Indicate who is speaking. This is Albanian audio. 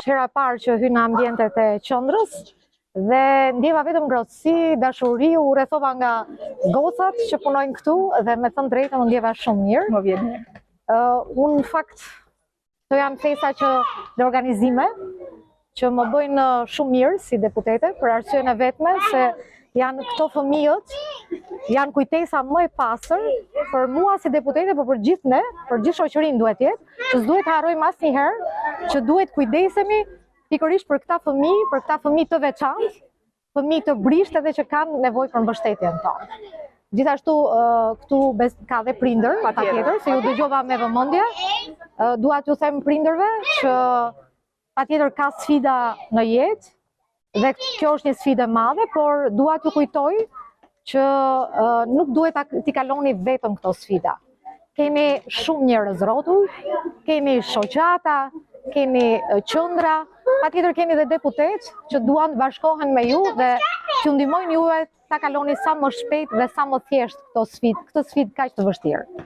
Speaker 1: është hera e parë që hy në ambientet e qendrës dhe ndjeva vetëm ngrohtësi, dashuri, u rrethova nga gocat që punojnë këtu dhe me thënë drejtën u ndjeva shumë mirë.
Speaker 2: Më vjen mirë.
Speaker 1: Unë në fakt to janë festa dhe organizime që më bëjnë shumë mirë si deputete për arsyeën e vetme se janë këto fëmijët, janë kujtesa më e pastër për mua si deputete, por për gjithë ne, për gjithë shoqërinë duhet jetë, që s'duhet harrojmë asnjëherë që duhet kujdesemi pikërisht për këta fëmijë të veçantë, fëmijë të brishtë edhe që kanë nevojë për mbështetjen tonë. Gjithashtu këtu ka dhe prindër, patjetër, se ju dëgjova me vëmendje. Dua t'ju them prindërve që patjetër ka sfida në jetë dhe kjo është një sfidë e madhe, por dua t'ju kujtoj që nuk duhet t'i kaloni vetëm këto sfida. Kemi shumë njerëz rrotull, kemi shoqata, kemi qendra, patjetër kemi dhe deputet që duan të bashkohen me ju dhe t'ju ndihmojnë juve ta kaloni sa më shpejt dhe sa më thjesht këtë sfidë kaq të vështirë.